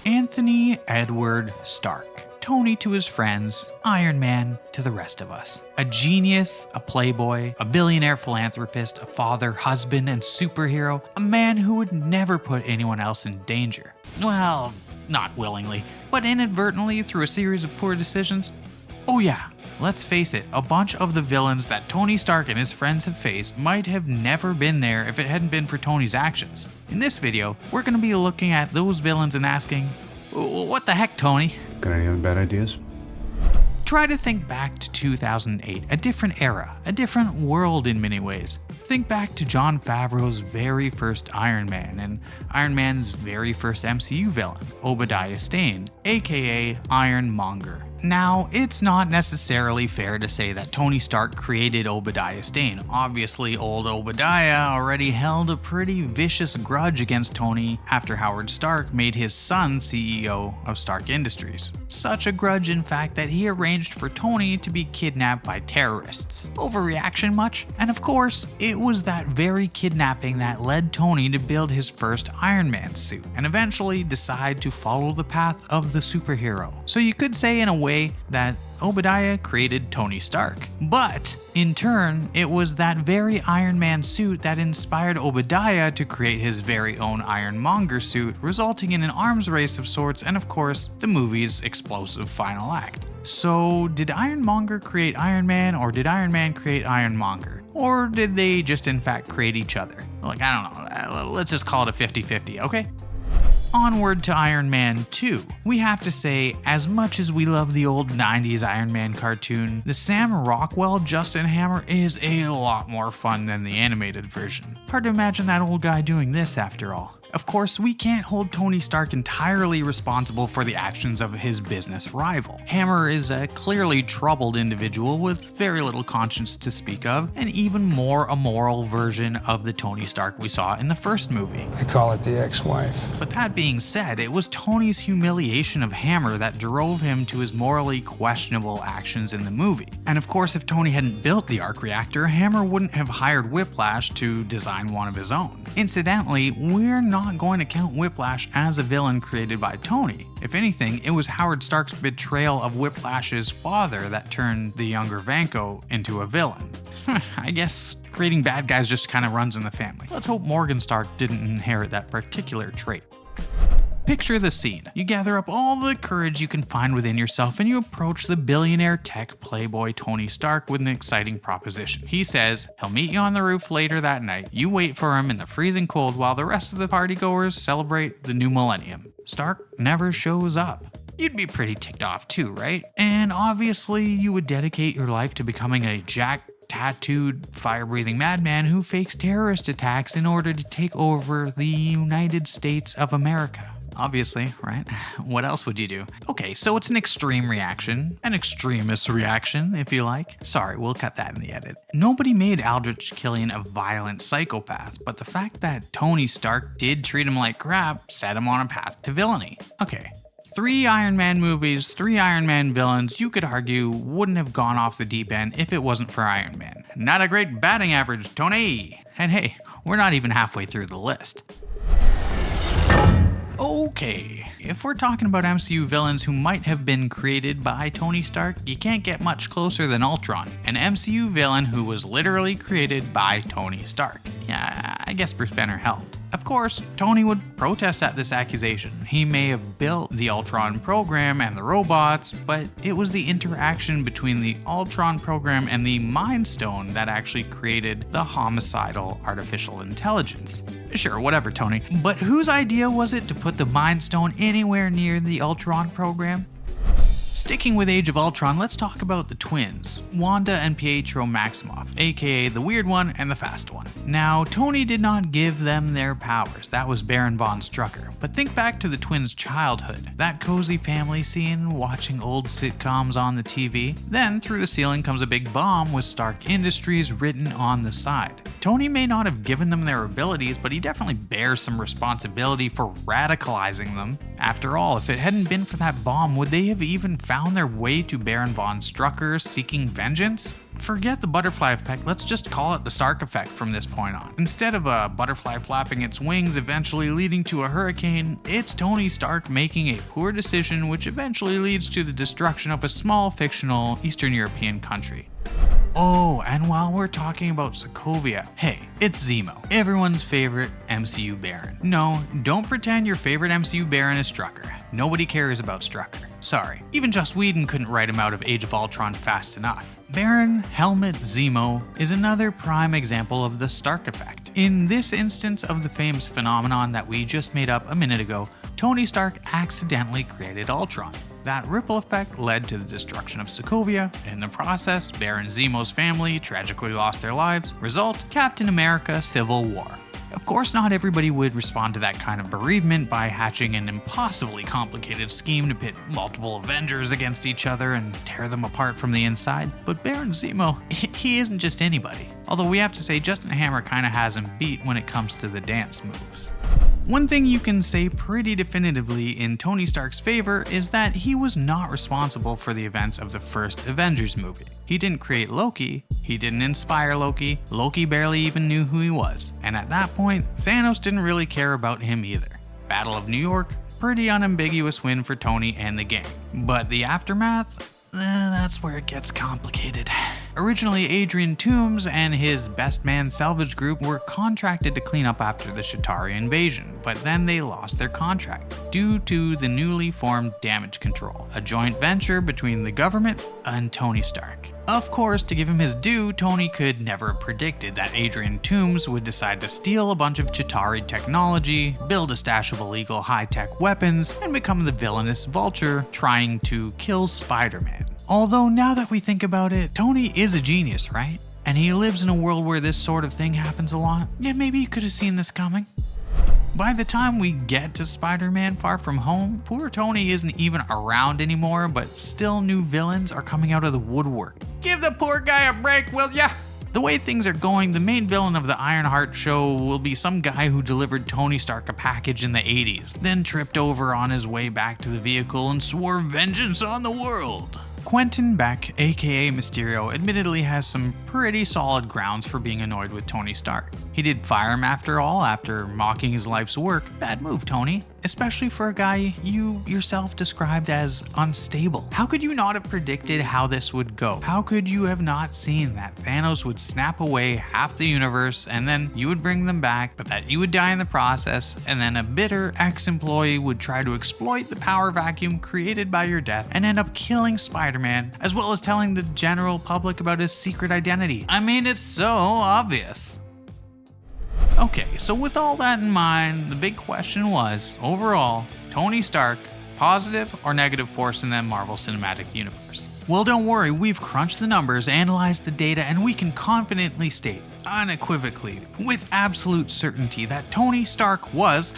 Anthony Edward Stark. Tony to his friends, Iron Man to the rest of us. A genius, a playboy, a billionaire philanthropist, a father, husband, and superhero. A man who would never put anyone else in danger. Well, not willingly, but inadvertently through a series of poor decisions. Oh yeah, let's face it, a bunch of the villains that Tony Stark and his friends have faced might have never been there if it hadn't been for Tony's actions. In this video, we're going to be looking at those villains and asking, what the heck, Tony? Got any other bad ideas? Try to think back to 2008, a different era, a different world in many ways. Think back to Jon Favreau's very first Iron Man and Iron Man's very first MCU villain, Obadiah Stane, aka Ironmonger. Now, it's not necessarily fair to say that Tony Stark created Obadiah Stane. Obviously, old Obadiah already held a pretty vicious grudge against Tony after Howard Stark made his son CEO of Stark Industries. Such a grudge, in fact, that he arranged for Tony to be kidnapped by terrorists. Overreaction much? And of course, it was that very kidnapping that led Tony to build his first Iron Man suit and eventually decide to follow the path of the superhero. So you could say in a way that Obadiah created Tony Stark. But in turn, it was that very Iron Man suit that inspired Obadiah to create his very own Ironmonger suit, resulting in an arms race of sorts and of course, the movie's explosive final act. So did Ironmonger create Iron Man, or did Iron Man create Ironmonger? Or did they just in fact create each other? Like, I don't know, let's just call it a 50-50, okay? Onward to Iron Man 2. We have to say, as much as we love the old 90s Iron Man cartoon, the Sam Rockwell Justin Hammer is a lot more fun than the animated version. Hard to imagine that old guy doing this after all. Of course, we can't hold Tony Stark entirely responsible for the actions of his business rival. Hammer is a clearly troubled individual with very little conscience to speak of, and even more immoral version of the Tony Stark we saw in the first movie. I call it the ex-wife. But that being said, it was Tony's humiliation of Hammer that drove him to his morally questionable actions in the movie. And of course, if Tony hadn't built the arc reactor, Hammer wouldn't have hired Whiplash to design one of his own. Incidentally, we're not going to count Whiplash as a villain created by Tony. If anything, it was Howard Stark's betrayal of Whiplash's father that turned the younger Vanko into a villain. I guess creating bad guys just kind of runs in the family. Let's hope Morgan Stark didn't inherit that particular trait. Picture the scene. You gather up all the courage you can find within yourself and you approach the billionaire tech playboy Tony Stark with an exciting proposition. He says he'll meet you on the roof later that night. You wait for him in the freezing cold while the rest of the partygoers celebrate the new millennium. Stark never shows up. You'd be pretty ticked off too, right? And obviously you would dedicate your life to becoming a tattooed, fire-breathing madman who fakes terrorist attacks in order to take over the United States of America. Obviously, right? What else would you do? Okay, so it's an extreme reaction, an extremist reaction, if you like. Sorry, we'll cut that in the edit. Nobody made Aldrich Killian a violent psychopath, but the fact that Tony Stark did treat him like crap set him on a path to villainy. Okay. 3 Iron Man movies, 3 Iron Man villains, you could argue wouldn't have gone off the deep end if it wasn't for Iron Man. Not a great batting average, Tony! And hey, we're not even halfway through the list. Okay, if we're talking about MCU villains who might have been created by Tony Stark, you can't get much closer than Ultron, an MCU villain who was literally created by Tony Stark. Yeah, I guess Bruce Banner helped. Of course, Tony would protest at this accusation. He may have built the Ultron program and the robots, but it was the interaction between the Ultron program and the Mind Stone that actually created the homicidal artificial intelligence. Sure, whatever, Tony. But whose idea was it to put the Mind Stone anywhere near the Ultron program? Sticking with Age of Ultron, let's talk about the twins, Wanda and Pietro Maximoff, aka the weird one and the fast one. Now, Tony did not give them their powers, that was Baron von Strucker, but think back to the twins' childhood, that cozy family scene, watching old sitcoms on the TV, then through the ceiling comes a big bomb with Stark Industries written on the side. Tony may not have given them their abilities, but he definitely bears some responsibility for radicalizing them. After all, if it hadn't been for that bomb, would they have even found their way to Baron von Strucker seeking vengeance? Forget the butterfly effect, let's just call it the Stark effect from this point on. Instead of a butterfly flapping its wings eventually leading to a hurricane, it's Tony Stark making a poor decision which eventually leads to the destruction of a small fictional Eastern European country. Oh, and while we're talking about Sokovia, hey, it's Zemo, everyone's favorite MCU Baron. No, don't pretend your favorite MCU Baron is Strucker. Nobody cares about Strucker. Sorry, even Joss Whedon couldn't write him out of Age of Ultron fast enough. Baron Helmut Zemo is another prime example of the Stark effect. In this instance of the famous phenomenon that we just made up a minute ago, Tony Stark accidentally created Ultron. That ripple effect led to the destruction of Sokovia. In the process, Baron Zemo's family tragically lost their lives. Result, Captain America Civil War. Of course, not everybody would respond to that kind of bereavement by hatching an impossibly complicated scheme to pit multiple Avengers against each other and tear them apart from the inside. But Baron Zemo, he isn't just anybody. Although we have to say Justin Hammer kinda has him beat when it comes to the dance moves. One thing you can say pretty definitively in Tony Stark's favor is that he was not responsible for the events of the first Avengers movie. He didn't create Loki, he didn't inspire Loki, Loki barely even knew who he was, and at that point, Thanos didn't really care about him either. Battle of New York, pretty unambiguous win for Tony and the gang. But the aftermath? That's where it gets complicated. Originally, Adrian Tooms and his Best Man salvage group were contracted to clean up after the Chitauri invasion, but then they lost their contract due to the newly formed Damage Control, a joint venture between the government and Tony Stark. Of course, to give him his due, Tony could never have predicted that Adrian Tooms would decide to steal a bunch of Chitauri technology, build a stash of illegal high-tech weapons, and become the villainous Vulture trying to kill Spider-Man. Although now that we think about it, Tony is a genius, right? And he lives in a world where this sort of thing happens a lot. Yeah, maybe he could have seen this coming. By the time we get to Spider-Man Far From Home, poor Tony isn't even around anymore, but still new villains are coming out of the woodwork. Give the poor guy a break, will ya? The way things are going, the main villain of the Ironheart show will be some guy who delivered Tony Stark a package in the 80s, then tripped over on his way back to the vehicle and swore vengeance on the world. Quentin Beck, aka Mysterio, admittedly has some pretty solid grounds for being annoyed with Tony Stark. He did fire him after all, after mocking his life's work. Bad move, Tony. Especially for a guy you yourself described as unstable. How could you not have predicted how this would go? How could you have not seen that Thanos would snap away half the universe and then you would bring them back, but that you would die in the process, and then a bitter ex-employee would try to exploit the power vacuum created by your death and end up killing Spider-Man, as well as telling the general public about his secret identity? I mean, it's so obvious. Okay, so with all that in mind, the big question was, overall, Tony Stark, positive or negative force in that Marvel Cinematic Universe? Well, don't worry, we've crunched the numbers, analyzed the data, and we can confidently state, unequivocally, with absolute certainty, that Tony Stark was